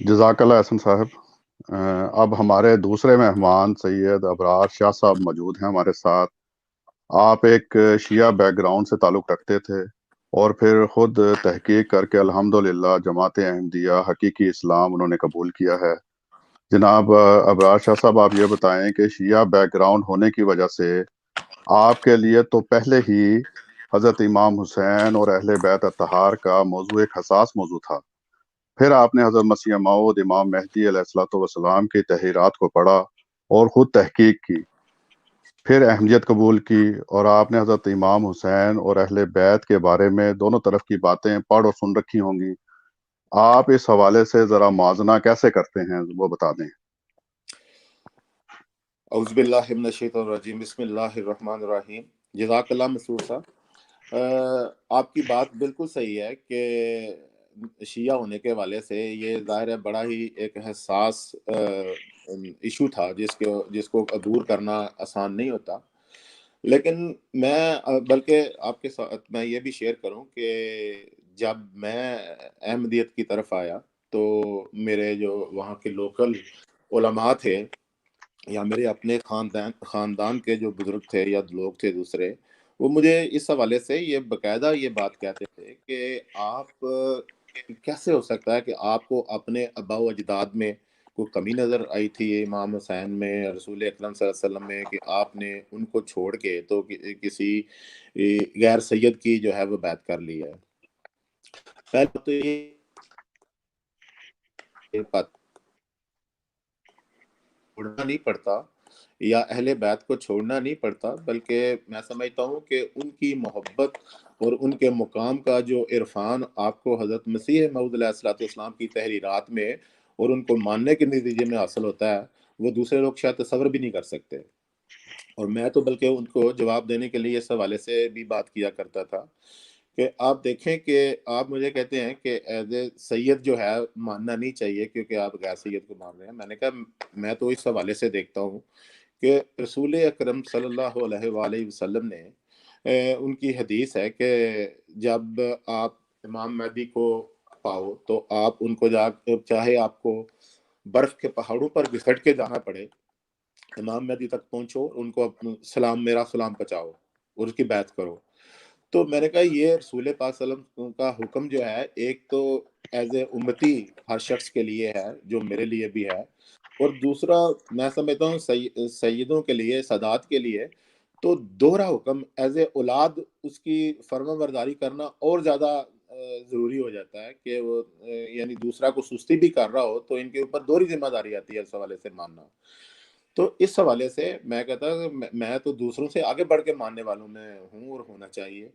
جزاک اللہ احسن صاحب۔ اب ہمارے دوسرے مہمان سید ابرار شاہ صاحب موجود ہیں ہمارے ساتھ۔ آپ ایک شیعہ بیک گراؤنڈ سے تعلق رکھتے تھے اور پھر خود تحقیق کر کے الحمدللہ جماعت احمدیہ حقیقی اسلام انہوں نے قبول کیا ہے۔ جناب ابرار شاہ صاحب، آپ یہ بتائیں کہ شیعہ بیک گراؤنڈ ہونے کی وجہ سے آپ کے لیے تو پہلے ہی حضرت امام حسین اور اہل بیت اطہار کا موضوع ایک حساس موضوع تھا، پھر آپ نے حضرت مسیح موعود امام مہدی علیہ الصلوۃ والسلام کی تحریرات کو پڑھا اور خود تحقیق کی، پھر احمدیت قبول کی، اور آپ نے حضرت امام حسین اور اہل بیت کے بارے میں دونوں طرف کی باتیں پڑھ اور سن رکھی ہوں گی۔ آپ اس حوالے سے ذرا موازنہ کیسے کرتے ہیں وہ بتا دیں۔ اعوذ باللہ من الشیطان الرجیم، بسم اللہ الرحمن الرحیم۔ جزاک اللہ مسرور صاحب، آپ کی بات بالکل صحیح ہے کہ شیعہ ہونے کے حوالے سے یہ ظاہر ہے بڑا ہی ایک حساس ایشو تھا جس کو دور کرنا آسان نہیں ہوتا، لیکن میں بلکہ آپ کے ساتھ میں یہ بھی شیئر کروں کہ جب میں احمدیت کی طرف آیا تو میرے جو وہاں کے لوکل علماء تھے یا میرے اپنے خاندان کے جو بزرگ تھے یا لوگ تھے دوسرے، وہ مجھے اس حوالے سے یہ باقاعدہ یہ بات کہتے تھے کہ آپ کیسے ہو سکتا ہے کہ آپ کو اپنے آباء و اجداد میں کوئی کمی نظر آئی تھی امام حسین میں، رسول اکرم صلی اللہ علیہ وسلم میں، کہ آپ نے ان کو چھوڑ کے تو کسی غیر سید کی جو ہے وہ بیعت کر لی ہے۔ پہلے تو یہ چھوڑنا نہیں پڑتا یا اہل بیت کو چھوڑنا نہیں پڑتا، بلکہ میں سمجھتا ہوں کہ ان کی محبت اور ان کے مقام کا جو عرفان آپ کو حضرت مسیح موعود علیہ الصلوۃ والسلام کی تحریرات میں اور ان کو ماننے کے نتیجے میں حاصل ہوتا ہے، وہ دوسرے لوگ شاید تصور بھی نہیں کر سکتے۔ اور میں تو بلکہ ان کو جواب دینے کے لیے اس حوالے سے بھی بات کیا کرتا تھا کہ آپ دیکھیں کہ آپ مجھے کہتے ہیں کہ ایز اے سید جو ہے ماننا نہیں چاہیے کیونکہ آپ غیر سید کو مان رہے ہیں۔ میں نے کہا میں تو اس حوالے سے دیکھتا ہوں کہ رسول اکرم صلی اللہ علیہ وآلہ وسلم نے ان کی حدیث ہے کہ جب آپ امام مہدی کو پاؤ تو آپ ان کو چاہے آپ کو برف کے پہاڑوں پر گھسٹ کے جانا پڑے، امام مہدی تک پہنچو، ان کو میرا سلام پہنچاؤ اور اس کی بیعت کرو۔ تو میں نے کہا یہ رسول پاک صلی اللہ علیہ وسلم کا حکم جو ہے، ایک تو ایز اے امتی ہر شخص کے لیے ہے جو میرے لیے بھی ہے، اور دوسرا میں سمجھتا ہوں سیدوں کے لیے، سادات کے لیے تو دوہرا حکم ایز اے اولاد اس کی فرما برداری کرنا اور زیادہ ضروری ہو جاتا ہے کہ وہ یعنی دوسرا کو سستی بھی کر رہا ہو تو ان کے اوپر دوہری ذمہ داری آتی ہے اس حوالے سے ماننا۔ تو اس حوالے سے میں کہتا ہوں کہ میں تو دوسروں سے آگے بڑھ کے ماننے والوں میں ہوں اور ہونا چاہیے۔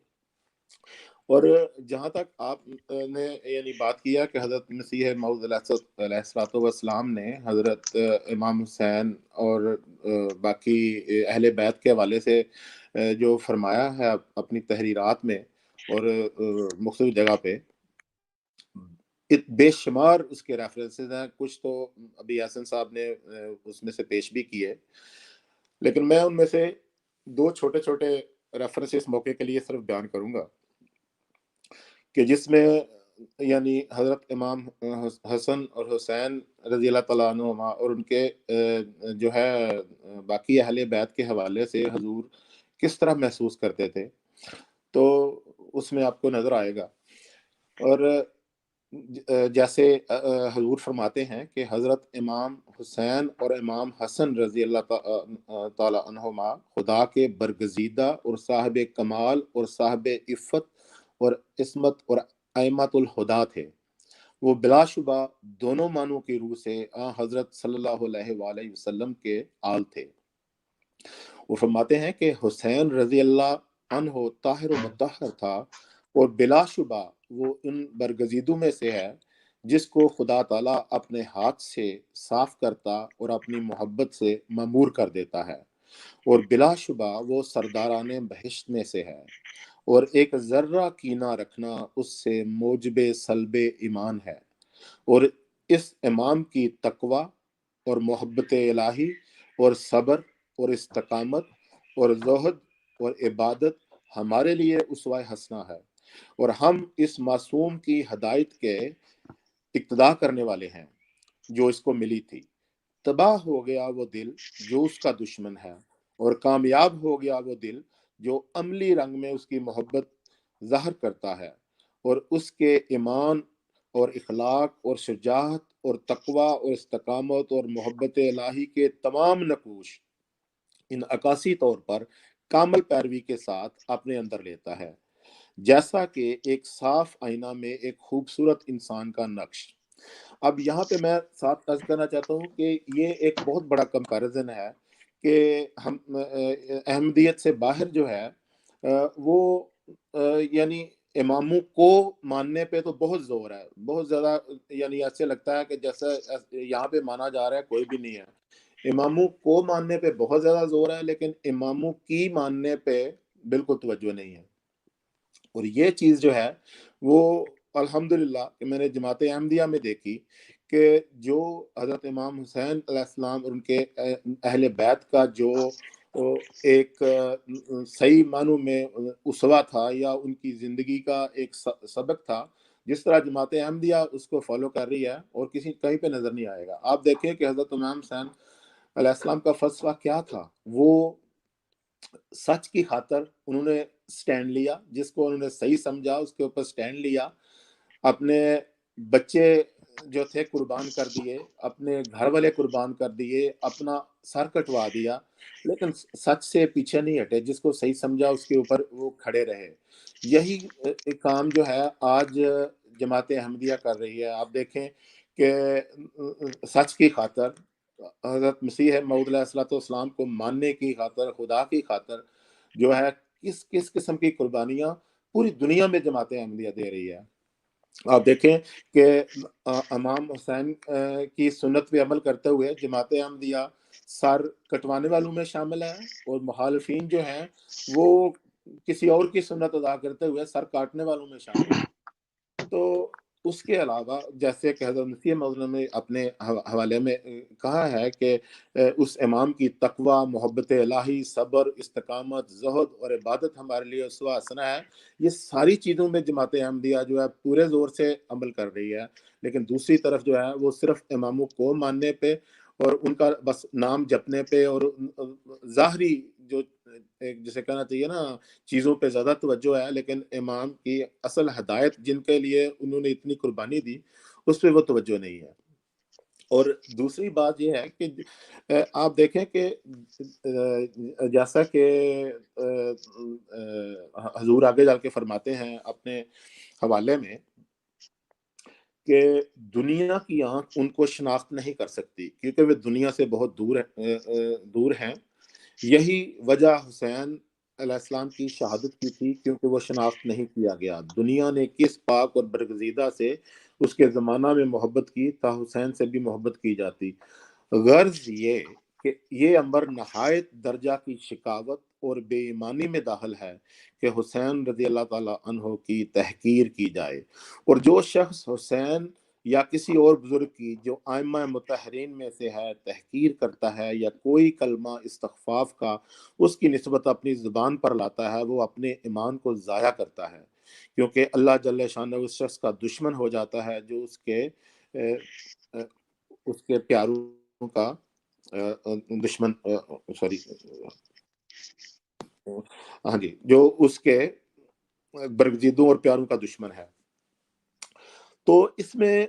اور جہاں تک آپ نے یعنی بات کیا کہ حضرت مسیح موعود علیہ الصلوۃ والسلام نے حضرت امام حسین اور باقی اہل بیت کے حوالے سے جو فرمایا ہے اپنی تحریرات میں اور مختلف جگہ پہ، بے شمار اس کے ریفرنسز ہیں، کچھ تو ابھی حسن صاحب نے اس میں سے پیش بھی کیے، لیکن میں ان میں سے دو چھوٹے چھوٹے ریفرنس اس موقع کے لیے صرف بیان کروں گا کہ جس میں یعنی حضرت امام حسن اور حسین رضی اللہ تعالیٰ عنہما اور ان کے جو ہے باقی اہل بیت کے حوالے سے حضور کس طرح محسوس کرتے تھے، تو اس میں آپ کو نظر آئے گا۔ اور جیسے حضور فرماتے ہیں کہ حضرت امام حسین اور امام حسن رضی اللہ تعالیٰ عنہما خدا کے برگزیدہ اور صاحب کمال اور صاحب عفت اور عصمت اور ائمۃ الہدیٰ تھے، وہ بلا شبہ دونوں معنوں کی روح سے حضرت صلی اللہ علیہ وآلہ وسلم کے آل تھے۔ وہ فرماتے ہیں کہ حسین رضی اللہ عنہ طاہر و مطہر تھا اور بلا شبہ وہ ان برگزیدوں میں سے ہے جس کو خدا تعالیٰ اپنے ہاتھ سے صاف کرتا اور اپنی محبت سے معمور کر دیتا ہے، اور بلا شبہ وہ سرداران بہشت میں سے ہے، اور ایک ذرہ کینہ رکھنا اس سے موجب سلب ایمان ہے، اور اس امام کی تقوی اور محبت الہی اور صبر اور استقامت اور زہد اور عبادت ہمارے لیے اسوہ حسنہ ہے، اور ہم اس معصوم کی ہدایت کے اقتداء کرنے والے ہیں۔ جو اس کو ملی تھی۔ تباہ ہو گیا وہ دل جو اس کا دشمن ہے، اور کامیاب ہو گیا وہ دل جو عملی رنگ میں اس کی محبت ظاہر کرتا ہے، اور اس کے ایمان اور اخلاق اور شجاعت اور تقوی اور استقامت اور محبت الہی کے تمام نقوش ان عکاسی طور پر کامل پیروی کے ساتھ اپنے اندر لیتا ہے، جیسا کہ ایک صاف آئینہ میں ایک خوبصورت انسان کا نقش۔ اب یہاں پہ میں ساتھ عرض کرنا چاہتا ہوں کہ یہ ایک بہت بڑا کمپیریزن ہے کہ ہم احمدیت سے باہر جو ہے وہ یعنی اماموں کو ماننے پہ تو بہت زور ہے، بہت زیادہ، یعنی ایسے لگتا ہے کہ جیسا یہاں پہ مانا جا رہا ہے کوئی بھی نہیں ہے۔ اماموں کو ماننے پہ بہت زیادہ زور ہے، لیکن اماموں کی ماننے پہ بالکل توجہ نہیں ہے۔ اور یہ چیز جو ہے وہ الحمدللہ کہ میں نے جماعت احمدیہ میں دیکھی کہ جو حضرت امام حسین علیہ السلام اور ان کے اہل بیت کا جو ایک صحیح معنوں میں اسوہ تھا یا ان کی زندگی کا ایک سبق تھا، جس طرح جماعت احمدیہ اس کو فالو کر رہی ہے اور کسی کہیں پہ نظر نہیں آئے گا۔ آپ دیکھیں کہ حضرت امام حسین علیہ السلام کا فلسفہ کیا تھا، وہ سچ کی خاطر انہوں نے سٹینڈ لیا، جس کو انہوں نے صحیح سمجھا اس کے اوپر سٹینڈ لیا، اپنے بچے جو تھے قربان کر دیے، اپنے گھر والے قربان کر دیے، اپنا سر کٹوا دیا، لیکن سچ سے پیچھے نہیں ہٹے، جس کو صحیح سمجھا اس کے اوپر وہ کھڑے رہے۔ یہی کام جو ہے آج جماعت احمدیہ کر رہی ہے۔ آپ دیکھیں کہ سچ کی خاطر، حضرت مسیح موعود علیہ الصلوۃ والسلام کو ماننے کی خاطر، خدا کی خاطر جو ہے کس کس قسم کی قربانیاں پوری دنیا میں جماعت احمدیہ دے رہی ہے۔ آپ دیکھیں کہ امام حسین کی سنت پہ عمل کرتے ہوئے جماعت احمدیہ سر کٹوانے والوں میں شامل ہے، اور مخالفین جو ہیں وہ کسی اور کی سنت ادا کرتے ہوئے سر کاٹنے والوں میں شامل ہیں۔ تو اس کے علاوہ جیسے کہ حضرت مسیح موعود نے اپنے حوالے میں کہا ہے کہ اس امام کی تقوی، محبت الہی، صبر، استقامت، زہد اور عبادت ہمارے لیے اسوہ حسنہ ہے۔ یہ ساری چیزوں میں جماعت احمدیہ جو ہے پورے زور سے عمل کر رہی ہے، لیکن دوسری طرف جو ہے وہ صرف اماموں کو ماننے پہ اور ان کا بس نام جپنے پہ اور ظاہری جو جسے کہنا چاہیے نا چیزوں پہ زیادہ توجہ ہے، لیکن امام کی اصل ہدایت جن کے لیے انہوں نے اتنی قربانی دی اس پہ وہ توجہ نہیں ہے۔ اور دوسری بات یہ ہے کہ آپ دیکھیں کہ جیسا کہ حضور آگے جا کے فرماتے ہیں اپنے حوالے میں کہ دنیا کی آنکھ ان کو شناخت نہیں کر سکتی کیونکہ وہ دنیا سے بہت دور ہیں۔ یہی وجہ حسین علیہ السلام کی شہادت کی تھی، کیونکہ وہ شناخت نہیں کیا گیا۔ دنیا نے کس پاک اور برگزیدہ سے اس کے زمانہ میں محبت کی تا حسین سے بھی محبت کی جاتی۔ غرض یہ کہ یہ امر نہایت درجہ کی شکاوت اور بے ایمانی میں داخل ہے کہ حسین رضی اللہ تعالیٰ عنہ کی تحقیر کی جائے، اور جو شخص حسین یا کسی اور بزرگ کی جو ائمہ مطہرین میں سے ہے تحقیر کرتا ہے یا کوئی کلمہ استخفاف کا اس کی نسبت اپنی زبان پر لاتا ہے، وہ اپنے ایمان کو ضائع کرتا ہے، کیونکہ اللہ جل شانہ اس شخص کا دشمن ہو جاتا ہے جو اس کے پیاروں کا دشمن سوری ہاں جی جو اس کے برگزیدوں اور پیاروں کا دشمن ہے۔ تو اس میں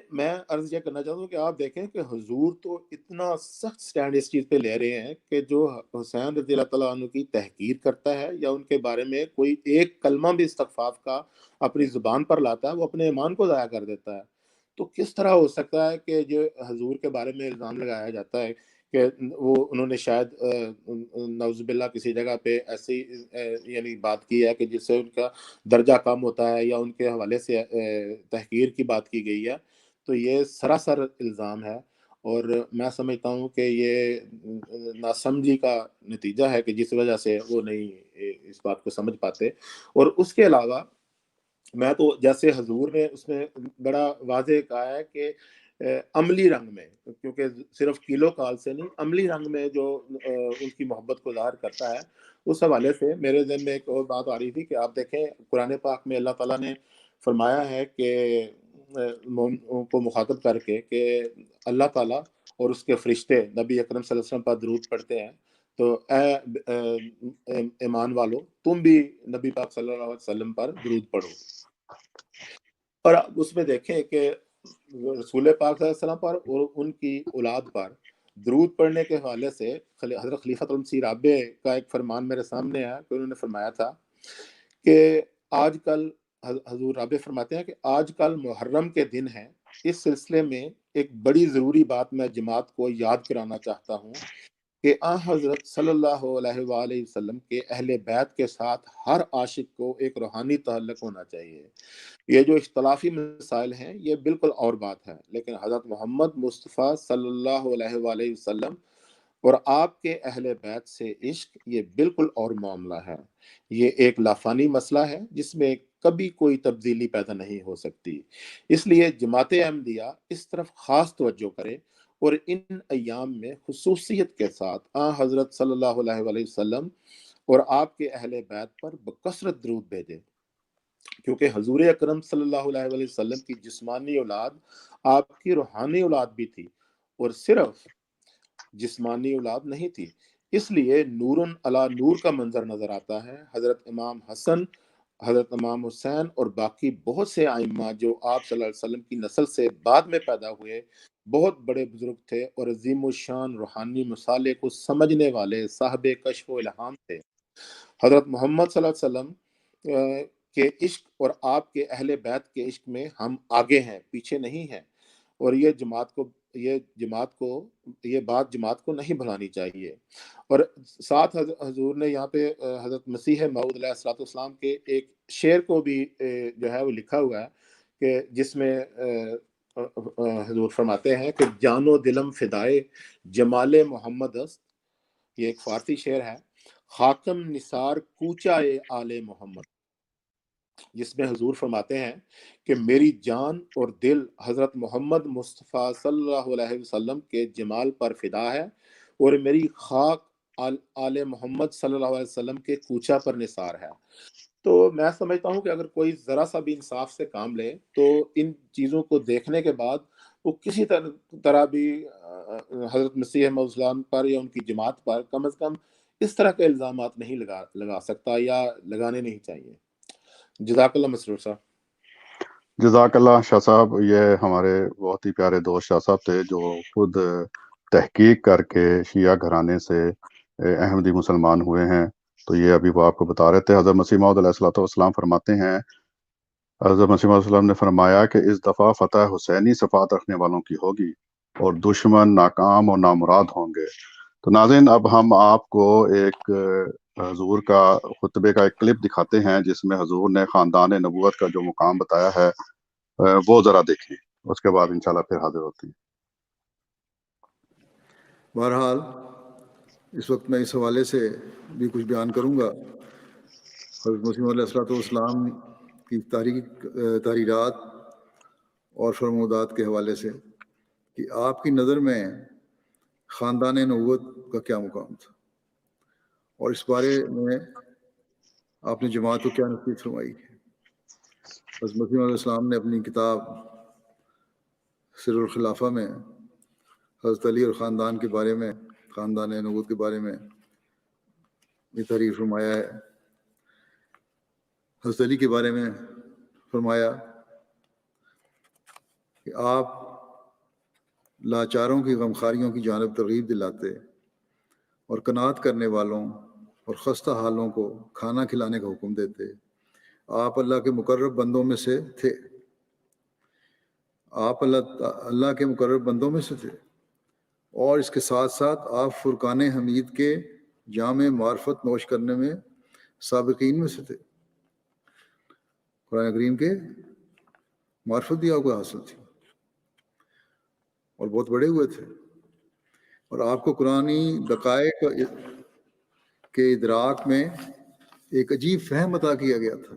عرض یہ کرنا چاہتا ہوں کہ آپ دیکھیں کہ حضور تو اتنا سخت سٹینڈ اس چیز پہ لے رہے ہیں کہ جو حسین رضی اللہ تعالیٰ عنہ کی تحقیر کرتا ہے یا ان کے بارے میں کوئی ایک کلمہ بھی استغفاف کا اپنی زبان پر لاتا ہے، وہ اپنے ایمان کو ضائع کر دیتا ہے۔ تو کس طرح ہو سکتا ہے کہ جو حضور کے بارے میں الزام لگایا جاتا ہے کہ وہ انہوں نے شاید نعوذ باللہ کسی جگہ پہ ایسی یعنی بات کی ہے کہ جس سے ان کا درجہ کم ہوتا ہے یا ان کے حوالے سے تحقیر کی بات کی گئی ہے، تو یہ سراسر الزام ہے، اور میں سمجھتا ہوں کہ یہ ناسمجھی کا نتیجہ ہے کہ جس وجہ سے وہ نہیں اس بات کو سمجھ پاتے۔ اور اس کے علاوہ میں تو جیسے حضور نے اس میں بڑا واضح کہا ہے کہ عملی رنگ میں، کیونکہ صرف کیلو کال سے نہیں، عملی رنگ میں جو ان کی محبت کو ظاہر کرتا ہے، اس حوالے سے میرے ذہن میں ایک اور بات آ رہی تھی کہ آپ دیکھیں قرآن پاک میں اللہ تعالیٰ نے فرمایا ہے کہ کو مخاطب کر کے کہ اللہ تعالیٰ اور اس کے فرشتے نبی اکرم صلی اللہ علیہ وسلم پر درود پڑھتے ہیں، تو اے ایمان والو تم بھی نبی پاک صلی اللہ علیہ وسلم پر درود پڑھو۔ اور آپ اس میں دیکھیں کہ رسول پاک صلی اللہ علیہ وسلم پر اور ان کی اولاد پر درود پڑھنے کے حوالے سے حضرت خلیفۃ المسیح رابع کا ایک فرمان میرے سامنے ہے کہ انہوں نے فرمایا تھا کہ آج کل حضور رابع فرماتے ہیں کہ آج کل محرم کے دن ہے، اس سلسلے میں ایک بڑی ضروری بات میں جماعت کو یاد کرانا چاہتا ہوں کہ آن حضرت صلی اللہ علیہ وآلہ وسلم کے اہل بیت کے ساتھ ہر عاشق کو ایک روحانی تعلق ہونا چاہیے۔ یہ جو اختلافی مسائل ہیں یہ بالکل اور بات ہے، لیکن حضرت محمد مصطفیٰ صلی اللہ علیہ وآلہ وسلم اور آپ کے اہل بیت سے عشق یہ بالکل اور معاملہ ہے۔ یہ ایک لافانی مسئلہ ہے جس میں کبھی کوئی تبدیلی پیدا نہیں ہو سکتی۔ اس لیے جماعت احمدیہ اس طرف خاص توجہ کرے اور ان ایام میں خصوصیت کے ساتھ آن حضرت صلی اللہ علیہ وآلہ وسلم اور آپ کے اہل بیت پر بکثرت درود بھیجے، کیونکہ حضور اکرم صلی اللہ علیہ وآلہ وسلم کی جسمانی اولاد آپ کی روحانی اولاد بھی تھی، اور صرف جسمانی اولاد نہیں تھی۔ اس لیے نور علی نور کا منظر نظر آتا ہے۔ حضرت امام حسن، حضرت امام حسین اور باقی بہت سے ائمہ جو آپ صلی اللہ علیہ وسلم کی نسل سے بعد میں پیدا ہوئے بہت بڑے بزرگ تھے اور عظیم الشان روحانی مسالے کو سمجھنے والے صاحب کشف و الہام تھے۔ حضرت محمد صلی اللہ علیہ وسلم کے عشق اور آپ کے اہل بیت کے عشق میں ہم آگے ہیں، پیچھے نہیں ہیں، اور یہ بات جماعت کو نہیں بھلانی چاہیے۔ اور ساتھ حضور نے یہاں پہ حضرت مسیح موعود علیہ الصلوۃ والسلام کے ایک شعر کو بھی جو ہے وہ لکھا ہوا ہے کہ جس میں حضور فرماتے ہیں کہ جان و دلم فدائے جمال محمد است، یہ ایک فارسی شعر ہے، خاکم نثار کوچہ آل محمد، جس میں حضور فرماتے ہیں کہ میری جان اور دل حضرت محمد مصطفیٰ صلی اللہ علیہ وسلم کے جمال پر فدا ہے، اور میری خاک آل محمد صلی اللہ علیہ وسلم کے کوچہ پر نثار ہے۔ تو میں سمجھتا ہوں کہ اگر کوئی ذرا سا بھی انصاف سے کام لے تو ان چیزوں کو دیکھنے کے بعد وہ کسی طرح بھی حضرت مسیح موعود اسلام پر یا ان کی جماعت پر کم از کم اس طرح کے الزامات نہیں لگا سکتا یا لگانے نہیں چاہیے۔ جزاک اللہ مسرور صاحب۔ جزاک اللہ شاہ صاحب، یہ ہمارے بہت ہی پیارے دوست شاہ صاحب تھے جو خود تحقیق کر کے شیعہ گھرانے سے احمدی مسلمان ہوئے ہیں۔ تو یہ ابھی وہ آپ کو بتا رہے تھے۔ حضرت مسیح موعود علیہ الصلوۃ والسلام فرماتے ہیں، حضرت مسیح موعود علیہ السلام نے فرمایا کہ اس دفعہ فتح حسینی صفات رکھنے والوں کی ہوگی اور دشمن ناکام اور نامراد ہوں گے۔ تو ناظرین، اب ہم آپ کو ایک حضور کا خطبے کا ایک کلپ دکھاتے ہیں جس میں حضور نے خاندان نبوت کا جو مقام بتایا ہے وہ ذرا دیکھیں، اس کے بعد انشاءاللہ پھر حاضر ہوتے ہیں۔ بہرحال اس وقت میں اس حوالے سے بھی کچھ بیان کروں گا۔ حضرت مسیح علیہ الصلوۃ والسلام کی تحریرات اور فرمودات کے حوالے سے کہ آپ کی نظر میں خاندان نبوت کا کیا مقام تھا، اور اس بارے میں آپ نے جماعت کو کیا نصیحت فرمائی ہے۔ حضرت مسیح علیہ السلام نے اپنی کتاب سر الخلافہ میں حضرت علی اور خاندان کے بارے میں، خاندان نبوت کے بارے میں یہ تحریر فرمایا ہے۔ حضرت علی کے بارے میں فرمایا کہ آپ لاچاروں کی غمخاریوں کی جانب ترغیب دلاتے اور قناعت کرنے والوں اور خستہ حالوں کو کھانا کھلانے کا حکم دیتے۔ آپ اللہ کے مقرب بندوں میں سے تھے، آپ اللہ کے مقرب بندوں میں سے تھے، اور اس کے ساتھ ساتھ آپ فرقان حمید کے جامع معرفت نوش کرنے میں سابقین میں سے تھے۔ قرآن کریم کے معرفت بھی آپ کو حاصل تھی اور بہت بڑے ہوئے تھے، اور آپ کو قرآنی دقائق کے ادراک میں ایک عجیب فہم عطا کیا گیا تھا۔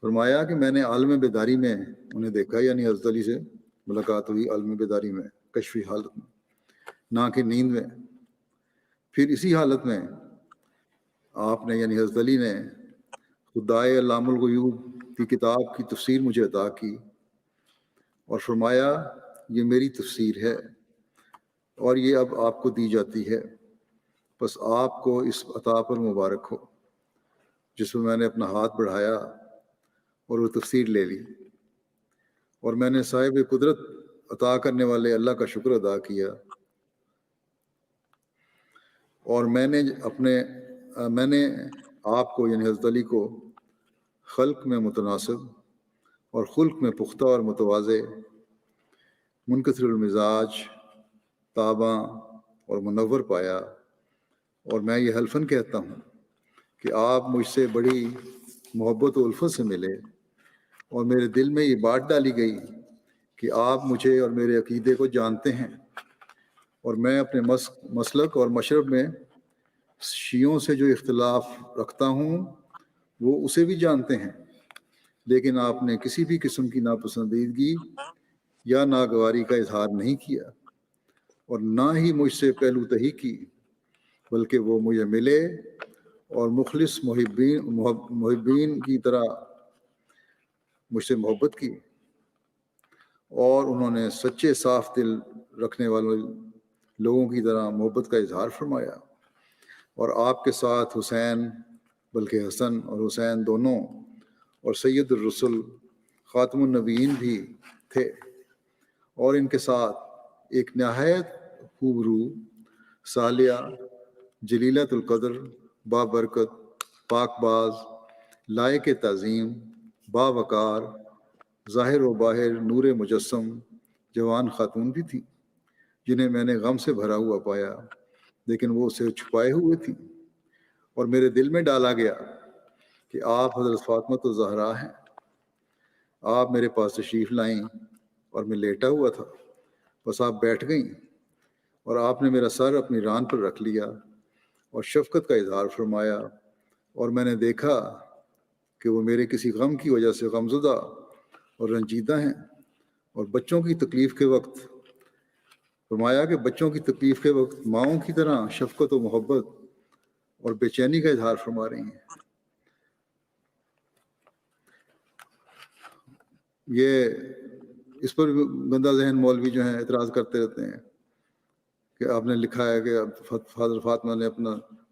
فرمایا کہ میں نے عالم بیداری میں انہیں دیکھا، یعنی حضرت علی سے ملاقات ہوئی عالم بیداری میں، کشفی حالت میں، نہ کہ نیند میں۔ پھر اسی حالت میں آپ نے یعنی حضرت علی نے خدائے علام الغیوب کی کتاب کی تفسیر مجھے عطا کی، اور فرمایا یہ میری تفسیر ہے اور یہ اب آپ کو دی جاتی ہے، بس آپ کو اس عطا پر مبارک ہو جس میں میں نے اپنا ہاتھ بڑھایا اور وہ تفسیر لے لی، اور میں نے صاحب قدرت عطا کرنے والے اللہ کا شکر ادا کیا، اور میں نے آپ کو یعنی حضرت علی کو خلق میں متناسب اور خلق میں پختہ اور متواضع، منکسر المزاج، تاباں اور منور پایا، اور میں یہ حلفاً کہتا ہوں کہ آپ مجھ سے بڑی محبت و الفت سے ملے، اور میرے دل میں یہ بات ڈالی گئی کہ آپ مجھے اور میرے عقیدے کو جانتے ہیں، اور میں اپنے مسلک اور مشرب میں شیعوں سے جو اختلاف رکھتا ہوں وہ اسے بھی جانتے ہیں، لیکن آپ نے کسی بھی قسم کی ناپسندیدگی یا ناگواری کا اظہار نہیں کیا، اور نہ ہی مجھ سے پہلو تہی کی، بلکہ وہ مجھے ملے اور مخلص محبین کی طرح مجھ سے محبت کی، اور انہوں نے سچے صاف دل رکھنے والے لوگوں کی طرح محبت کا اظہار فرمایا، اور آپ کے ساتھ حسین بلکہ حسن اور حسین دونوں اور سید الرسل خاتم النبیین بھی تھے، اور ان کے ساتھ ایک نہایت خوبرو، صالحہ، جلیلۃ القدر، بابرکت، پاک باز، لائق تعظیم، باوقار، ظاہر و باہر نور مجسم جوان خاتون بھی تھیں، جنہیں میں نے غم سے بھرا ہوا پایا لیکن وہ اسے چھپائے ہوئے تھیں، اور میرے دل میں ڈالا گیا کہ آپ حضرت فاطمہ الزہرا ہیں۔ آپ میرے پاس تشریف لائیں اور میں لیٹا ہوا تھا، بس آپ بیٹھ گئیں اور آپ نے میرا سر اپنی ران پر رکھ لیا اور شفقت کا اظہار فرمایا، اور میں نے دیکھا کہ وہ میرے کسی غم کی وجہ سے غمزدہ اور رنجیدہ ہیں، اور بچوں کی تکلیف کے وقت فرمایا کہ بچوں کی تکلیف کے وقت ماؤں کی طرح شفقت و محبت اور بے چینی کا اظہار فرما رہی ہیں۔ یہ اس پر گندہ ذہن مولوی جو ہیں اعتراض کرتے رہتے ہیں کہ آپ نے لکھا ہے کہ حضرت فاطمہ نے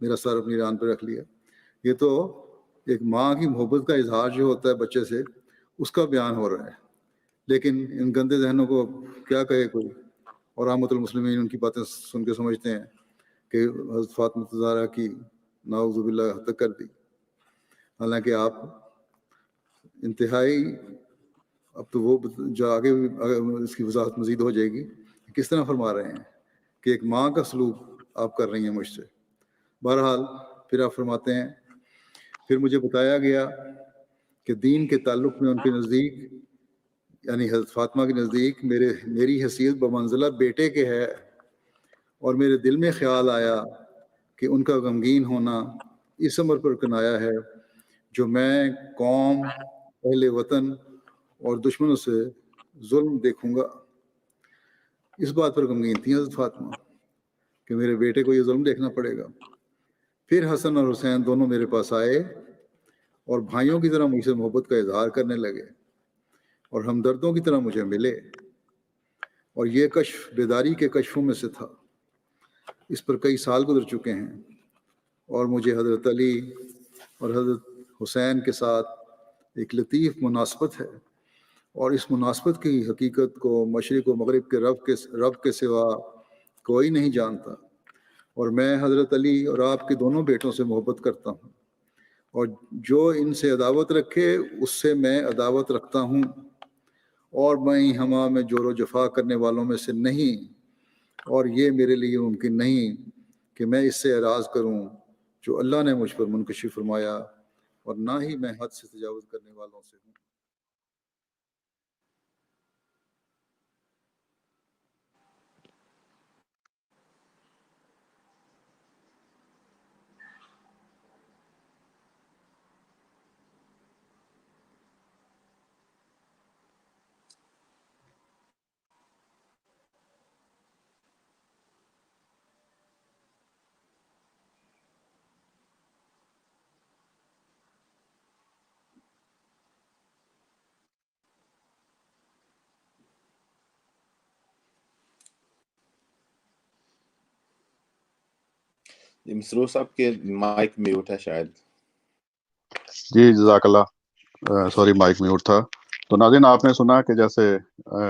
میرا سر اپنی ران پہ رکھ لیا۔ یہ تو ایک ماں کی محبت کا اظہار جو ہوتا ہے بچے سے، اس کا بیان ہو رہا ہے، لیکن ان گندے ذہنوں کو کیا کہے کوئی، اور عامۃ المسلمین ان کی باتیں سن کے سمجھتے ہیں کہ حضرت فاطمہ الزہرا کی نعوذ باللہ حد تک کر دی، حالانکہ آپ انتہائی، اب تو وہ جو آگے اس کی وضاحت مزید ہو جائے گی، کس طرح فرما رہے ہیں کہ ایک ماں کا سلوک آپ کر رہی ہیں مجھ سے۔ بہرحال پھر آپ فرماتے ہیں، پھر مجھے بتایا گیا کہ دین کے تعلق میں ان کے نزدیک یعنی حضرت فاطمہ کے نزدیک میری حیثیت بمنزلہ بیٹے کے ہے، اور میرے دل میں خیال آیا کہ ان کا غمگین ہونا اس امر پر کنایا ہے جو میں قوم، اہل وطن اور دشمنوں سے ظلم دیکھوں گا۔ اس بات پر غمگین تھی حضرت فاطمہ کہ میرے بیٹے کو یہ ظلم دیکھنا پڑے گا۔ پھر حسن اور حسین دونوں میرے پاس آئے اور بھائیوں کی طرح مجھ سے محبت کا اظہار کرنے لگے اور ہمدردوں کی طرح مجھے ملے، اور یہ کشف بیداری کے کشفوں میں سے تھا۔ اس پر کئی سال گزر چکے ہیں، اور مجھے حضرت علی اور حضرت حسین کے ساتھ ایک لطیف مناسبت ہے، اور اس مناسبت کی حقیقت کو مشرق و مغرب کے رب کے سوا کوئی نہیں جانتا، اور میں حضرت علی اور آپ کے دونوں بیٹوں سے محبت کرتا ہوں، اور جو ان سے عداوت رکھے اس سے میں عداوت رکھتا ہوں، اور میں ہما میں جور و جفا کرنے والوں میں سے نہیں، اور یہ میرے لیے ممکن نہیں کہ میں اس سے اعراض کروں جو اللہ نے مجھ پر منکشف فرمایا، اور نہ ہی میں حد سے تجاوز کرنے والوں سے ہوں۔ مسرور صاحب کے مائک میوٹ ہے شاید. جی جزاک اللہ، سوری مائک میوٹ تھا. تو ناظرین آپ نے سنا کہ جیسے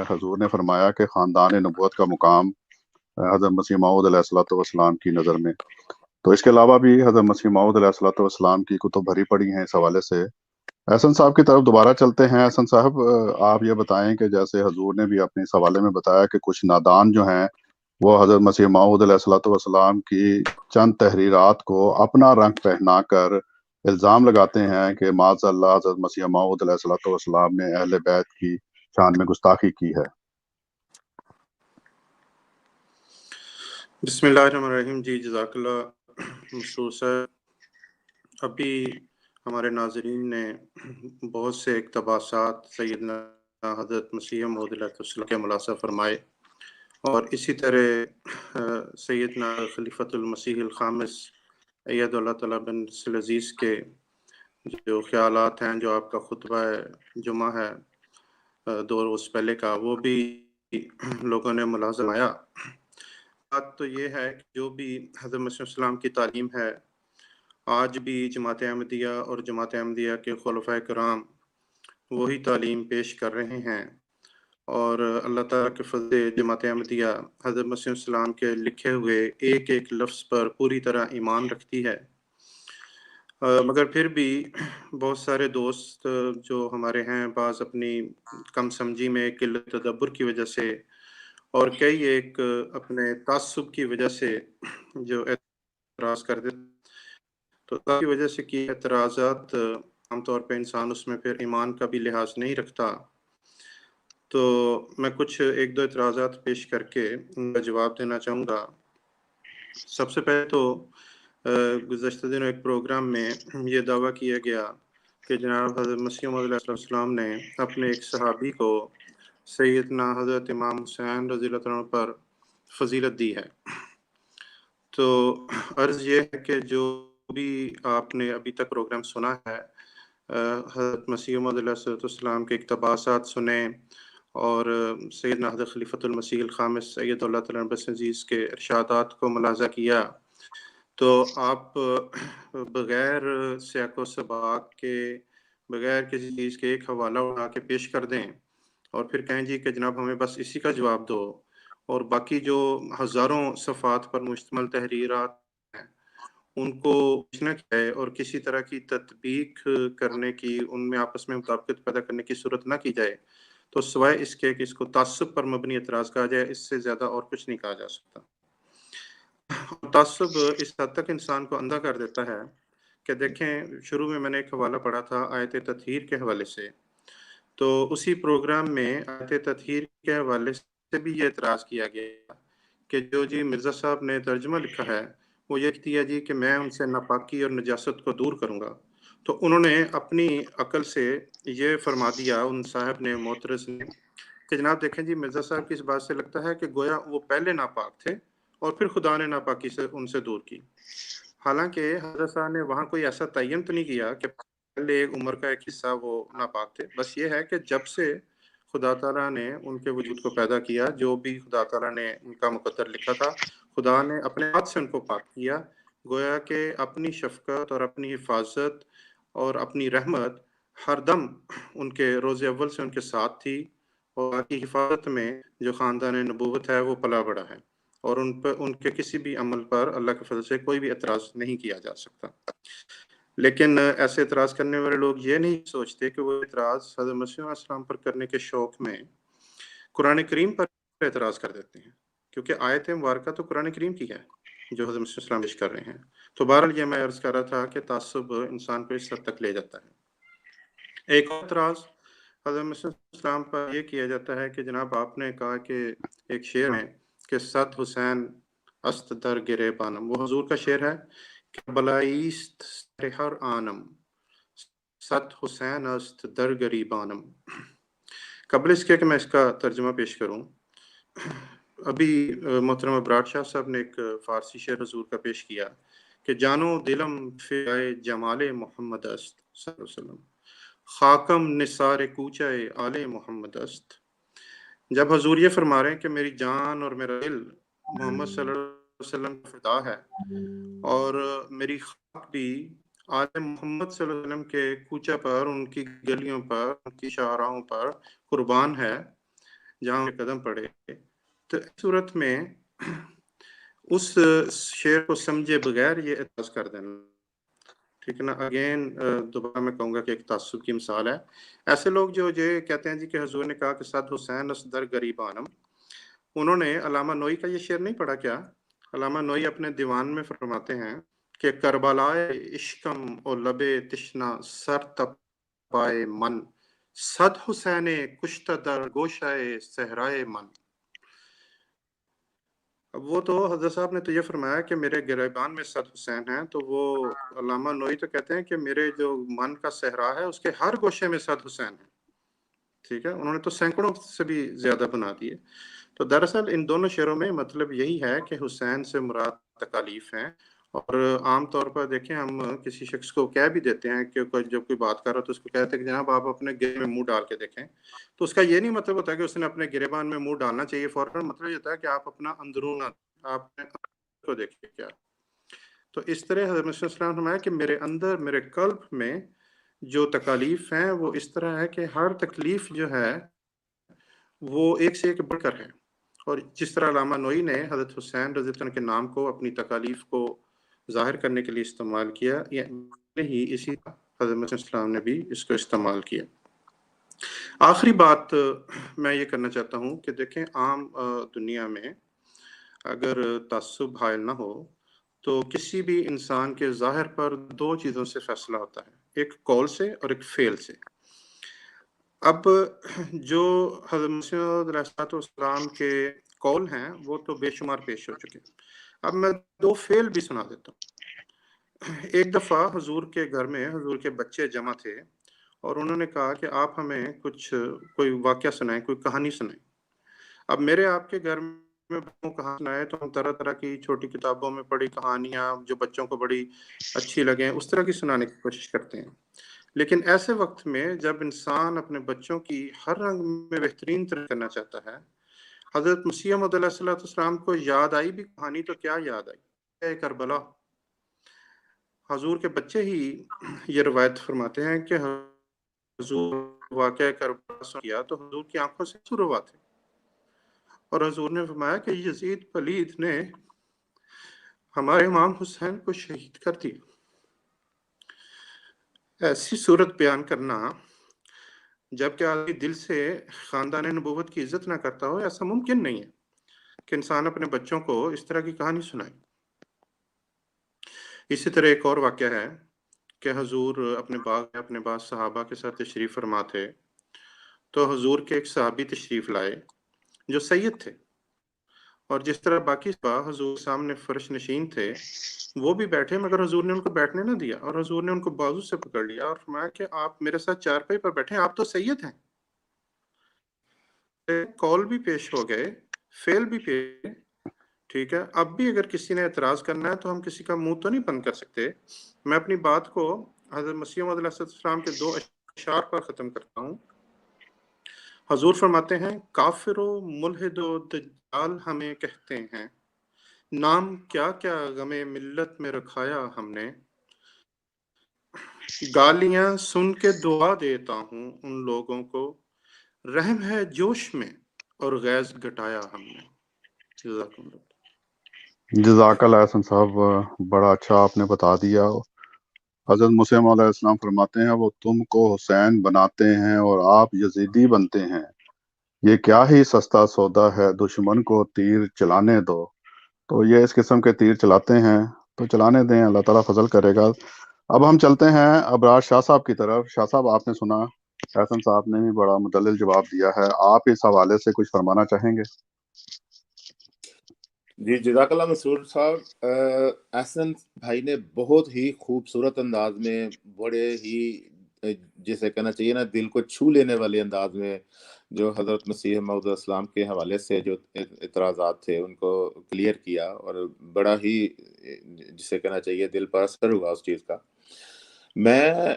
حضور نے فرمایا کہ خاندان نبوت کا مقام حضرت مسیح موعود علیہ الصلوۃ والسلام کی نظر میں. تو اس کے علاوہ بھی حضرت مسیح موعود علیہ الصلوۃ والسلام کی کتب بھری پڑی ہیں اس حوالے سے. احسن صاحب کی طرف دوبارہ چلتے ہیں. احسن صاحب آپ یہ بتائیں کہ جیسے حضور نے بھی اپنے اس حوالے میں بتایا کہ کچھ نادان جو ہیں وہ حضرت مسیح موعود علیہ الصلوۃ والسلام کی چند تحریرات کو اپنا رنگ پہنا کر الزام لگاتے ہیں کہ معاذ اللہ حضرت مسیح موعود علیہ الصلوۃ والسلام نے اہل بیت کی شان میں گستاخی کی ہے. بسم اللہ الرحمن الرحیم. جی جزاک اللہ مسرور صاحب. ابھی ہمارے ناظرین نے بہت سے اقتباسات سیدنا حضرت مسیح موعود علیہ السلام کے ملاحظہ فرمائے، اور اسی طرح سیدنا خلیفۃ المسیح الخامس اید اللہ تعالیٰ بن عزیز کے جو خیالات ہیں، جو آپ کا خطبہ جمعہ ہے 2 روز پہلے کا، وہ بھی لوگوں نے ملاحظہ آیا. بات تو یہ ہے کہ جو بھی حضرت مسیح السلام کی تعلیم ہے، آج بھی جماعت احمدیہ اور جماعت احمدیہ کے خلفائے کرام وہی تعلیم پیش کر رہے ہیں، اور اللہ تعالیٰ کے فضل سے جماعت احمدیہ حضرت مسیح السلام کے لکھے ہوئے ایک ایک لفظ پر پوری طرح ایمان رکھتی ہے. مگر پھر بھی بہت سارے دوست جو ہمارے ہیں، بعض اپنی کم سمجھی میں قلت تدبر کی وجہ سے اور کئی ایک اپنے تعصب کی وجہ سے جو اعتراض کرتے، تو اس کی وجہ سے کی اعتراضات عام طور پہ انسان اس میں پھر ایمان کا بھی لحاظ نہیں رکھتا. تو میں کچھ ایک دو اعتراضات پیش کر کے ان کا جواب دینا چاہوں گا. سب سے پہلے تو گزشتہ دنوں ایک پروگرام میں یہ دعویٰ کیا گیا کہ جناب حضرت مسیح موعود علیہ السلام نے اپنے ایک صحابی کو سیدنا حضرت امام حسین رضی اللہ عنہ پر فضیلت دی ہے. تو عرض یہ ہے کہ جو بھی آپ نے ابھی تک پروگرام سنا ہے، حضرت مسیح موعود علیہ السلام کے اقتباسات سنیں اور سیدنا حضرت خلیفۃ المسیح الخامس سید اللہ تعالیٰ بن عزیز کے ارشادات کو ملاحظہ کیا، تو آپ بغیر سیاق و سباق کے، بغیر کسی چیز کے ایک حوالہ اٹھا کے پیش کر دیں اور پھر کہیں جی کہ جناب ہمیں بس اسی کا جواب دو، اور باقی جو ہزاروں صفحات پر مشتمل تحریرات ہیں ان کو پوچھنا ہے اور کسی طرح کی تطبیق کرنے کی، ان میں آپس میں مطابقت پیدا کرنے کی صورت نہ کی جائے، تو سوائے اس کے کہ اس کو تعصب پر مبنی اعتراض کہا جائے، اس سے زیادہ اور کچھ نہیں کہا جا سکتا. تعصب اس حد تک انسان کو اندھا کر دیتا ہے کہ دیکھیں، شروع میں نے ایک حوالہ پڑھا تھا آیت تطہیر کے حوالے سے، تو اسی پروگرام میں آیت تطہیر کے حوالے سے بھی یہ اعتراض کیا گیا کہ جو جی مرزا صاحب نے ترجمہ لکھا ہے وہ یہ کہتی ہے جی کہ میں ان سے ناپاکی اور نجاست کو دور کروں گا. تو انہوں نے اپنی عقل سے یہ فرما دیا، ان صاحب نے، معترض نے، کہ جناب دیکھیں جی مرزا صاحب کی اس بات سے لگتا ہے کہ گویا وہ پہلے ناپاک تھے اور پھر خدا نے ناپاکی سے ان سے دور کی. حالانکہ حضرت صاحب نے وہاں کوئی ایسا تعین تو نہیں کیا کہ پہلے ایک عمر کا ایک حصہ وہ ناپاک تھے. بس یہ ہے کہ جب سے خدا تعالیٰ نے ان کے وجود کو پیدا کیا، جو بھی خدا تعالیٰ نے ان کا مقدر لکھا تھا، خدا نے اپنے ہاتھ سے ان کو پاک کیا، گویا کہ اپنی شفقت اور اپنی حفاظت اور اپنی رحمت ہر دم ان کے روز اول سے ان کے ساتھ تھی، اور کی حفاظت میں جو خاندان نبوت ہے وہ پلا بڑا ہے، اور ان کے کسی بھی عمل پر اللہ کے فضل سے کوئی بھی اعتراض نہیں کیا جا سکتا. لیکن ایسے اعتراض کرنے والے لوگ یہ نہیں سوچتے کہ وہ اعتراض حضرت مسیح علیہ السلام پر کرنے کے شوق میں قرآن کریم پر اعتراض کر دیتے ہیں، کیونکہ آیت مبارکہ تو قرآن کریم کی ہے جو حضرت مسیح علیہ السلام پیش کر رہے ہیں. تو بہرحال یہ میں عرض کر رہا تھا کہ تعصب انسان کو اس حد تک لے جاتا ہے. ایک اور اعتراض حضرت مسیح علیہ السلام پر یہ کیا جاتا ہے کہ جناب آپ نے کہا کہ ایک شعر میں کہ صد حسین است در گریبانم، وہ حضور کا شعر ہے کہ بلائیست سر ہر آنم صد حسین است در گریبانم. قبل اس کے کہ میں اس کا ترجمہ پیش کروں، ابھی محترم ابراج شاہ صاحب نے ایک فارسی شعر حضور کا پیش کیا کہ جانو دلم فدائے جمال محمد است صلی اللہ علیہ وسلم، خاکم نثار کوچہ آل محمد است. جب حضور یہ فرما رہے ہیں کہ میری جان اور میرا دل محمد صلی اللہ وسلم کا فدا ہے، اور میری خاک بھی آل محمد صلی اللہ علیہ وسلم کے کوچہ پر، ان کی گلیوں پر، ان کی شاہراہوں پر قربان ہے جہاں ان کے قدم پڑے۔ تو اس صورت میں اس شعر کو سمجھے بغیر یہ اعتراض کر دینا، ٹھیک ہے نا، اگین دوبارہ میں کہوں گا کہ ایک تعصب کی مثال ہے۔ ایسے لوگ جو یہ کہتے ہیں جی کہ حضور نے کہا کہ صد حسین اصدر غریبانم، انہوں نے علامہ نوئی کا یہ شعر نہیں پڑھا کیا؟ علامہ نوئی اپنے دیوان میں فرماتے ہیں کہ کربلائے عشقم و لب تشنا سر تپائے من، صد حسین کشتہ در گوشائے صحرائے من۔ اب وہ تو حضرت صاحب نے تو یہ فرمایا کہ میرے گریبان میں صد حسین ہیں، تو وہ علامہ نوئی تو کہتے ہیں کہ میرے جو من کا صحرا ہے اس کے ہر گوشے میں صد حسین ہیں، ٹھیک ہے، انہوں نے تو سینکڑوں سے بھی زیادہ بنا دیے۔ تو دراصل ان دونوں شعروں میں مطلب یہی ہے کہ حسین سے مراد تکالیف ہیں، اور عام طور پر دیکھیں ہم کسی شخص کو کہہ بھی دیتے ہیں کہ جب کوئی بات کر رہا تو اس کو کہتے ہیں کہ جناب آپ اپنے گرے میں منہ ڈال کے دیکھیں، تو اس کا یہ نہیں مطلب ہوتا کہ اس نے اپنے گریبان میں منہ ڈالنا چاہیے فوراً، مطلب یہ ہوتا ہے کہ آپ اپنا اندرون آپ نے کو دیکھیں کیا۔ تو اس طرح حضرت مسیح علیہ السلام نے فرمایا کہ میرے اندر، میرے قلب میں جو تکالیف ہیں وہ اس طرح ہے کہ ہر تکلیف جو ہے وہ ایک سے ایک بڑھ کر ہے، اور جس طرح علامہ نوئی نے حضرت حسین رضی اللہ عنہ کے نام کو اپنی تکالیف کو ظاہر کرنے کے لیے استعمال کیا، یعنی اسی طرح حضرت مسیح علیہ السلام نے بھی اس کو استعمال کیا۔ آخری بات میں یہ کرنا چاہتا ہوں کہ دیکھیں عام دنیا میں اگر تعصب حائل نہ ہو تو کسی بھی انسان کے ظاہر پر دو چیزوں سے فیصلہ ہوتا ہے، ایک قول سے اور ایک فعل سے۔ اب جو حضرت مسیح علیہ السلام کے قول ہیں وہ تو بے شمار پیش ہو چکے، اب میں دو فعل بھی سنا دیتا ہوں۔ ایک دفعہ حضور کے گھر میں حضور کے بچے جمع تھے اور انہوں نے کہا کہ آپ ہمیں کوئی واقعہ سنائیں، کوئی کہانی سنائیں۔ اب میرے آپ کے گھر میں کہاں سنائے تو ہم طرح طرح کی چھوٹی کتابوں میں پڑھی کہانیاں جو بچوں کو بڑی اچھی لگیں اس طرح کی سنانے کی کوشش کرتے ہیں، لیکن ایسے وقت میں جب انسان اپنے بچوں کی ہر رنگ میں بہترین طرح کرنا چاہتا ہے، حضرت مسیح موعود علیہ السلام کو یاد آئی بھی کہانی تو کیا یاد آئی، اے کربلا۔ حضور کے بچے ہی یہ روایت فرماتے ہیں کہ حضور واقعہ کربلا سن کیا تو حضور کی آنکھوں سے آنسو روا تھے، اور حضور نے فرمایا کہ یزید پلید نے ہمارے امام حسین کو شہید کر دیا۔ ایسی صورت بیان کرنا جبکہ آدمی دل سے خاندان نبوت کی عزت نہ کرتا ہو، ایسا ممکن نہیں ہے کہ انسان اپنے بچوں کو اس طرح کی کہانی سنائے۔ اسی طرح ایک اور واقعہ ہے کہ حضور اپنے بعض صحابہ کے ساتھ تشریف فرما تھے، تو حضور کے ایک صحابی تشریف لائے جو سید تھے، اور جس طرح باقی صحابہ حضور سامنے فرش نشین تھے وہ بھی بیٹھے، مگر حضور نے ان کو بیٹھنے نہ دیا، اور حضور نے ان کو بازو سے پکڑ لیا اور فرمایا کہ آپ میرے ساتھ چارپائی پر بیٹھے، آپ تو سید ہیں۔ کال بھی پیش ہو گئے، فعل بھی پیش، ٹھیک ہے۔ اب بھی اگر کسی نے اعتراض کرنا ہے تو ہم کسی کا منہ تو نہیں بند کر سکتے۔ میں اپنی بات کو حضرت مسیح موعود علیہ السلام کے دو اشعار پر ختم کرتا ہوں۔ حضور فرماتے ہیں کافر و ملحد و دجال ہمیں کہتے ہیں، نام کیا کیا غم ملت میں رکھایا ہم نے، گالیاں سن کے دعا دیتا ہوں ان لوگوں کو، رحم ہے جوش میں اور غیظ گٹایا ہم نے۔ جزاکم اللہ۔ جزاک اللہ احسن صاحب، بڑا اچھا آپ نے بتا دیا۔ حضرت مسیح علیہ السلام فرماتے ہیں وہ تم کو حسین بناتے ہیں اور آپ یزیدی بنتے ہیں، یہ کیا ہی سستا سودا ہے، دشمن کو تیر چلانے دو۔ تو یہ اس قسم کے تیر چلاتے ہیں تو چلانے دیں، اللہ تعالیٰ فضل کرے گا۔ اب ہم چلتے ہیں ابرار شاہ صاحب کی طرف۔ شاہ صاحب آپ نے سنا احسن صاحب نے بھی بڑا مدلل جواب دیا ہے، آپ اس حوالے سے کچھ فرمانا چاہیں گے؟ جی جزاک اللہ مسرور صاحب، احسن بھائی نے بہت ہی خوبصورت انداز میں، بڑے ہی جسے کہنا چاہیے نا دل کو چھو لینے والے انداز میں جو حضرت مسیح موعود السلام کے حوالے سے جو اعتراضات تھے ان کو کلیئر کیا، اور بڑا ہی جسے کہنا چاہیے دل پر اثر ہوا اس چیز کا۔ میں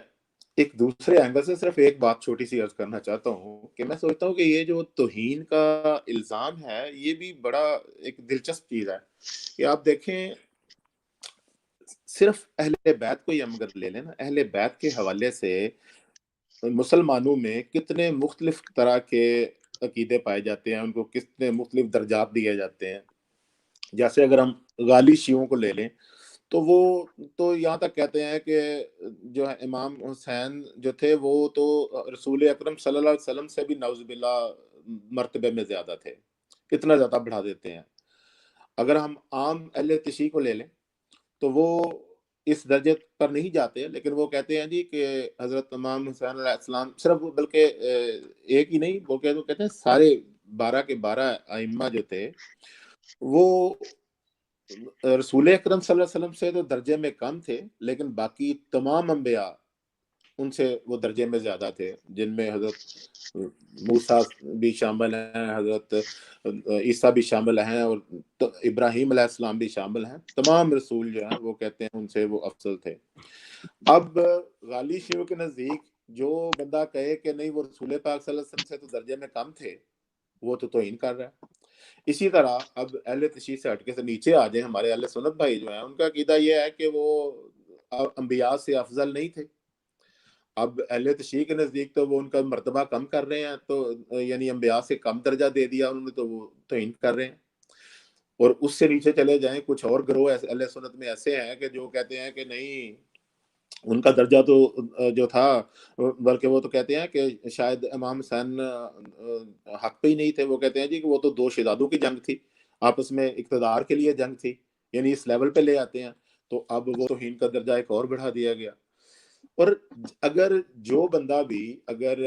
ایک دوسرے اینگل سے صرف ایک بات چھوٹی سی عرض کرنا چاہتا ہوں کہ میں سوچتا ہوں کہ یہ جو توہین کا الزام ہے یہ بھی بڑا ایک دلچسپ چیز ہے کہ آپ دیکھیں صرف اہل بیت کو ہی ہم اگر لے لیں نا، اہل بیت کے حوالے سے مسلمانوں میں کتنے مختلف طرح کے عقیدے پائے جاتے ہیں، ان کو کتنے مختلف درجات دیے جاتے ہیں. جیسے اگر ہم غالی شیعوں کو لے لیں تو وہ تو یہاں تک کہتے ہیں کہ جو ہے امام حسین جو تھے وہ تو رسول اکرم صلی اللہ علیہ وسلم سے بھی نعوذ باللہ مرتبے میں زیادہ تھے، اتنا زیادہ بڑھا دیتے ہیں. اگر ہم عام اہل تشیع کو لے لیں تو وہ اس درجے پر نہیں جاتے، لیکن وہ کہتے ہیں جی کہ حضرت امام حسین علیہ السلام صرف بلکہ ایک ہی نہیں بلکہ وہ کہتے ہیں سارے 12 کے 12 ائمہ جو تھے وہ رسول اکرم صلی اللہ علیہ وسلم سے تو درجے میں کم تھے، لیکن باقی تمام انبیاء ان سے وہ درجے میں زیادہ تھے، جن میں حضرت موسیٰ بھی شامل ہیں، حضرت عیسیٰ بھی شامل ہیں، اور ابراہیم علیہ السلام بھی شامل ہیں. تمام رسول جو ہیں وہ کہتے ہیں ان سے وہ افضل تھے. اب غالی شیعوں کے نزدیک جو بندہ کہے کہ نہیں وہ رسول پاک صلی اللہ علیہ وسلم سے تو درجے میں کم تھے، وہ تو توہین کر رہا ہے. اسی طرح اب اہل تشیع سے ہٹ کے سے نیچے آ جائیں، ہمارے اہل سنت بھائی جو ہیں ان کا عقیدہ یہ ہے کہ وہ انبیاء سے افضل نہیں تھے. اب اہل تشیع کے نزدیک تو وہ ان کا مرتبہ کم کر رہے ہیں، تو یعنی انبیاء سے کم درجہ دے دیا انہوں نے، تو وہ توہین کر رہے ہیں. اور اس سے نیچے چلے جائیں، کچھ اور گروہ اہل سنت میں ایسے ہیں کہ جو کہتے ہیں کہ نہیں ان کا درجہ تو جو تھا، بلکہ وہ تو کہتے ہیں کہ شاید امام حسین حق پہ ہی نہیں تھے. وہ کہتے ہیں جی کہ وہ تو دو شہزادوں کی جنگ تھی، آپس میں اقتدار کے لیے جنگ تھی، یعنی اس لیول پہ لے آتے ہیں. تو اب وہ توہین کا درجہ ایک اور بڑھا دیا گیا. اور اگر جو بندہ بھی اگر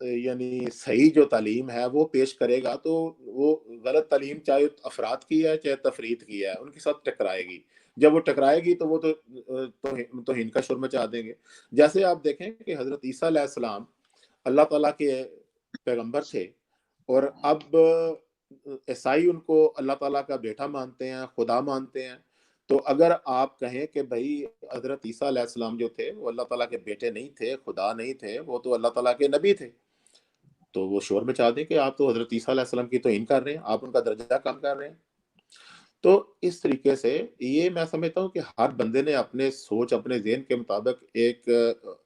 یعنی صحیح جو تعلیم ہے وہ پیش کرے گا تو وہ غلط تعلیم چاہے افراد کی ہے چاہے تفرید کی ہے ان کے ساتھ ٹکرائے گی. جب وہ ٹکرائے گی تو وہ تو توہین کا شور مچا دیں گے. جیسے آپ دیکھیں کہ حضرت عیسیٰ علیہ السلام اللہ تعالیٰ کے پیغمبر تھے، اور اب عیسائی ان کو اللہ تعالیٰ کا بیٹا مانتے ہیں، خدا مانتے ہیں. تو اگر آپ کہیں کہ بھائی حضرت عیسیٰ علیہ السلام جو تھے وہ اللہ تعالیٰ کے بیٹے نہیں تھے، خدا نہیں تھے، وہ تو اللہ تعالیٰ کے نبی تھے، تو وہ شور مچا دیں کہ آپ تو حضرت عیسیٰ علیہ السلام کی توہین کر رہے ہیں، آپ ان کا درجہ کم کر رہے ہیں. تو اس طریقے سے یہ میں سمجھتا ہوں کہ ہر بندے نے اپنے سوچ اپنے ذہن کے مطابق ایک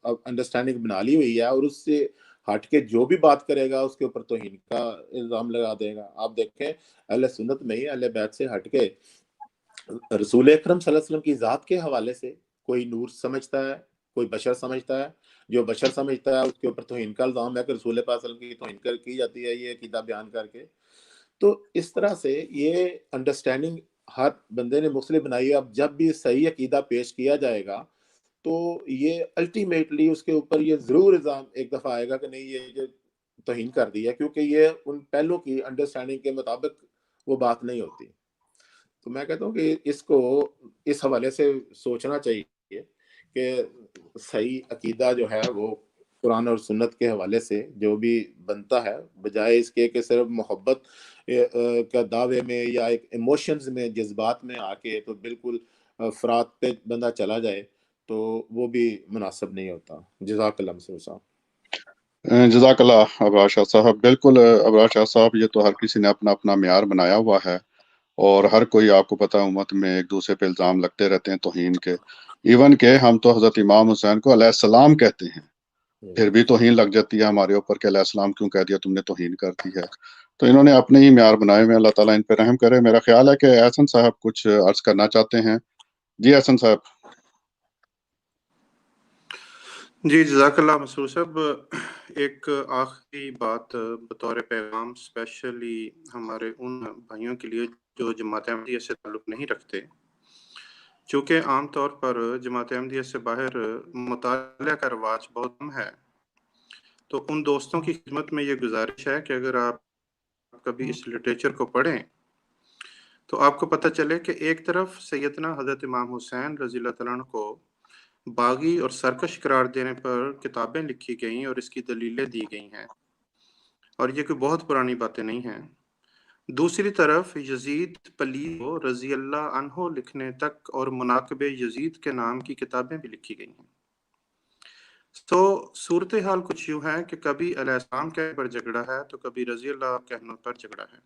انڈرسٹینڈنگ بنا لی ہوئی ہے، اور اس سے ہٹ کے جو بھی بات کرے گا اس کے اوپر توہین کا الزام لگا دے گا. آپ دیکھیں اہل سنت میں ہی اہل بیت سے ہٹ کے رسول اکرم صلی اللہ علیہ وسلم کی ذات کے حوالے سے کوئی نور سمجھتا ہے، کوئی بشر سمجھتا ہے. جو بشر سمجھتا ہے اس کے اوپر توہین کا الزام ہے کہ رسول پاک صلی اللہ علیہ وسلم کی توہین کی جاتی ہے یہ عقیدہ بیان کر کے. تو اس طرح سے یہ انڈرسٹینڈنگ ہر بندے نے مختلف بنائی ہے. اب جب بھی صحیح عقیدہ پیش کیا جائے گا تو یہ الٹیمیٹلی اس کے اوپر یہ ضرور الزام ایک دفعہ آئے گا کہ نہیں یہ جو توہین کر دی ہے، کیونکہ یہ ان پہلوں کی انڈرسٹینڈنگ کے مطابق وہ بات نہیں ہوتی. تو میں کہتا ہوں کہ اس کو اس حوالے سے سوچنا چاہیے کہ صحیح عقیدہ جو ہے وہ قرآن اور سنت کے حوالے سے جو بھی بنتا ہے، بجائے اس کے کہ صرف محبت کا دعوے میں یا ایک ایموشنز میں جذبات میں آ کے تو بالکل افراد پہ بندہ چلا جائے تو وہ بھی مناسب نہیں ہوتا. جزاک اللہ مسعود صاحب. جزاک اللہ ابرار شاہ صاحب. بالکل ابرار شاہ صاحب، یہ تو ہر کسی نے اپنا اپنا معیار بنایا ہوا ہے، اور ہر کوئی آپ کو پتہ امت میں ایک دوسرے پہ الزام لگتے رہتے ہیں توہین کے. ایون کہ ہم تو حضرت امام حسین کو علیہ السلام کہتے ہیں، پھر بھی توہین لگ جاتی ہے ہمارے اوپر کہ علیہ السلام کیوں کہہ دیا تم نے، توہین کر دی ہے. تو انہوں نے اپنے ہی معیار بنائے ہوئے، اللہ تعالیٰ ان پہ رحم کرے. میرا خیال ہے کہ احسن صاحب کچھ عرض کرنا چاہتے ہیں. جی احسن صاحب. جی جزاک اللہ مسرور صاحب. ایک آخری بات بطور پیغام اسپیشلی ہمارے ان بھائیوں کے لیے جو جماعت احمدیہ سے تعلق نہیں رکھتے، چونکہ عام طور پر جماعت احمدیہ سے باہر مطالعہ کا رواج بہت کم ہے، تو ان دوستوں کی خدمت میں یہ گزارش ہے کہ اگر آپ کبھی اس لٹریچر کو پڑھیں تو آپ کو پتہ چلے کہ ایک طرف سیدنا حضرت امام حسین رضی اللہ تعالیٰ عنہ کو باغی اور سرکش قرار دینے پر کتابیں لکھی گئیں اور اس کی دلیلیں دی گئی ہیں، اور یہ کوئی بہت پرانی باتیں نہیں ہیں. دوسری طرف یزید پلید کو رضی اللہ عنہ لکھنے تک اور مناقب یزید کے نام کی کتابیں بھی لکھی گئی ہیں. تو صورتحال کچھ یوں ہے کہ کبھی علیہ السلام کہنے پر جھگڑا ہے تو کبھی رضی اللہ کہنے پر جھگڑا ہے،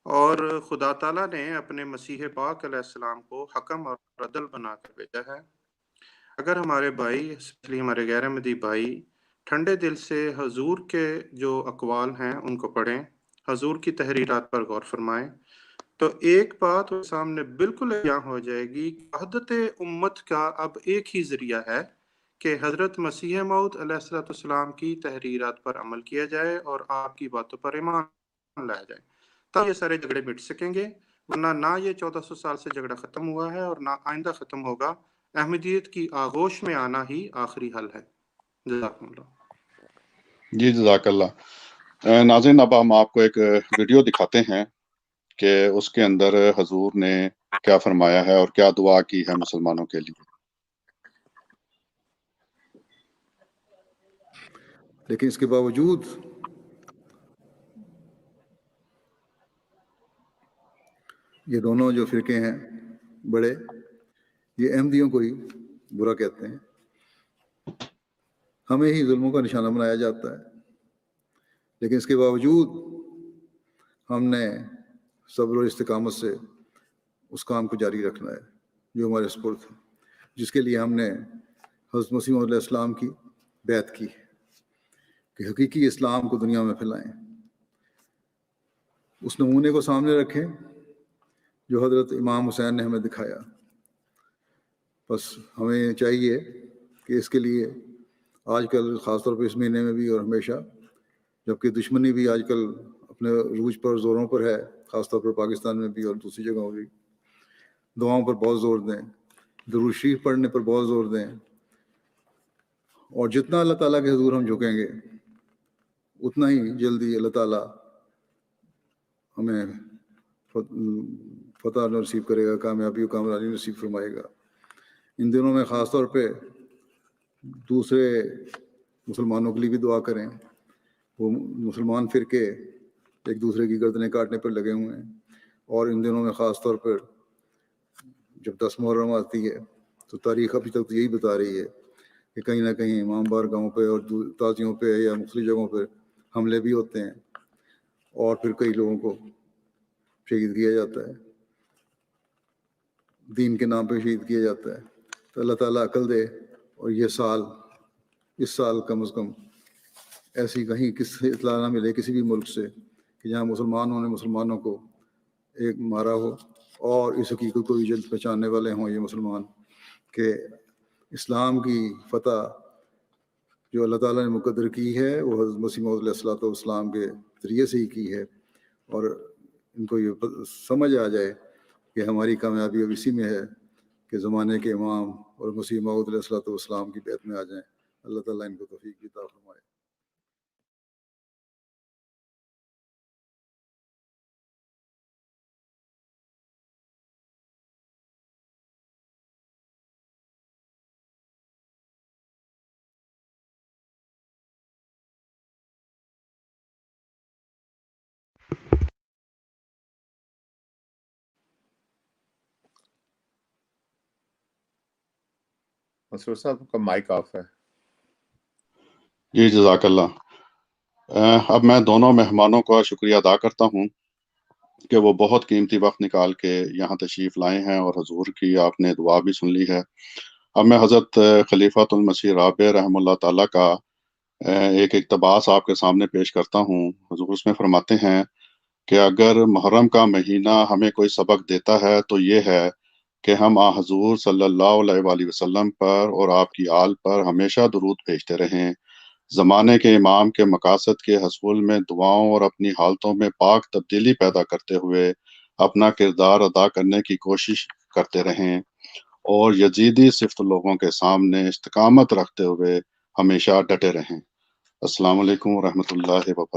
اور خدا تعالیٰ نے اپنے مسیح پاک علیہ السلام کو حکم اور عدل بنا کر بھیجا ہے۔ اگر ہمارے بھائی، اسپیشلی ہمارے غیر احمدی بھائی، ٹھنڈے دل سے حضور کے جو اقوال ہیں ان کو پڑھیں، حضور کی تحریرات پر غور فرمائیں، تو ایک بات وہ سامنے بالکل یہاں ہو جائے گی کہ وحدت امت کا اب ایک ہی ذریعہ ہے کہ حضرت مسیح موعود علیہ السلام کی تحریرات پر عمل کیا جائے اور آپ کی باتوں پر ایمان لایا جائے، تب یہ سارے جھگڑے مٹ سکیں گے، ورنہ نہ یہ 1400 سال سے جھگڑا ختم ہوا ہے اور نہ آئندہ ختم ہوگا۔ احمدیت کی آغوش میں آنا ہی آخری حل ہے۔ جزاکم اللہ۔ جی جزاک اللہ۔ ناظرین، اب ہم آپ کو ایک ویڈیو دکھاتے ہیں کہ اس کے اندر حضور نے کیا فرمایا ہے اور کیا دعا کی ہے مسلمانوں کے لیے۔ لیکن اس کے باوجود یہ دونوں جو فرقے ہیں بڑے، یہ احمدیوں کو ہی برا کہتے ہیں، ہمیں ہی ظلموں کا نشانہ بنایا جاتا ہے، لیکن اس کے باوجود ہم نے صبر و استقامت سے اس کام کو جاری رکھنا ہے جو ہمارے سپرد ہے، جس کے لیے ہم نے حضرت مسیح علیہ السلام کی بیعت کی ہے کہ حقیقی اسلام کو دنیا میں پھیلائیں، اس نمونے کو سامنے رکھیں جو حضرت امام حسین نے ہمیں دکھایا۔ بس ہمیں چاہیے کہ اس کے لیے آج کل خاص طور پہ اس مہینے میں بھی اور ہمیشہ، جبکہ دشمنی بھی آج کل اپنے عروج پر زوروں پر ہے، خاص طور پر پاکستان میں بھی اور دوسری جگہوں بھی، دعاؤں پر بہت زور دیں، درود شریف پڑھنے پر بہت زور دیں، اور جتنا اللہ تعالیٰ کے حضور ہم جھکیں گے اتنا ہی جلدی اللہ تعالیٰ ہمیں فتح نصیب کرے گا، کامیابی و کامرانی نصیب فرمائے گا۔ ان دنوں میں خاص طور پہ دوسرے مسلمانوں کے لیے بھی دعا کریں، وہ مسلمان فرقے ایک دوسرے کی گردنیں کاٹنے پر لگے ہوئے ہیں، اور ان دنوں میں خاص طور پر جب 10 محرم آتی ہے تو تاریخ ابھی تک یہی بتا رہی ہے کہ کہیں نہ کہیں امام بارگاہوں پہ اور تازیوں پہ یا مختلف جگہوں پہ حملے بھی ہوتے ہیں، اور پھر کئی لوگوں کو شہید کیا جاتا ہے، دین کے نام پہ شہید کیا جاتا ہے۔ تو اللہ تعالیٰ عقل دے، اور اس سال کم از کم ایسی کہیں کسی اطلاع نہ ملے کسی بھی ملک سے کہ جہاں مسلمانوں نے مسلمانوں کو ایک مارا ہو، اور اس حقیقت کو بھی جلد پہچاننے والے ہوں یہ مسلمان کہ اسلام کی فتح جو اللہ تعالیٰ نے مقدر کی ہے وہ حضرت مسیح موعود علیہ السلام کے ذریعے سے ہی کی ہے، اور ان کو یہ سمجھ آ جائے کہ ہماری کامیابی اب اسی میں ہے کہ زمانے کے امام اور مسیح موعود علیہ السلام کی بیعت میں آ جائیں۔ اللہ تعالیٰ ان کو توفیق عطا فرمائے۔ مسرور صاحب کا مائک آف ہے۔ جی جزاک اللہ۔ اب میں دونوں مہمانوں کا شکریہ ادا کرتا ہوں کہ وہ بہت قیمتی وقت نکال کے یہاں تشریف لائے ہیں، اور حضور کی آپ نے دعا بھی سن لی ہے۔ اب میں حضرت خلیفۃ المسیح رابع رحم اللہ تعالیٰ کا ایک اقتباس آپ کے سامنے پیش کرتا ہوں۔ حضور اس میں فرماتے ہیں کہ اگر محرم کا مہینہ ہمیں کوئی سبق دیتا ہے تو یہ ہے کہ ہم حضور صلی اللہ علیہ وآلہ وسلم پر اور آپ کی آل پر ہمیشہ درود بھیجتے رہیں، زمانے کے امام کے مقاصد کے حصول میں دعاؤں اور اپنی حالتوں میں پاک تبدیلی پیدا کرتے ہوئے اپنا کردار ادا کرنے کی کوشش کرتے رہیں، اور یزیدی صفت لوگوں کے سامنے استقامت رکھتے ہوئے ہمیشہ ڈٹے رہیں۔ السلام علیکم ورحمۃ اللہ وبرکاتہ۔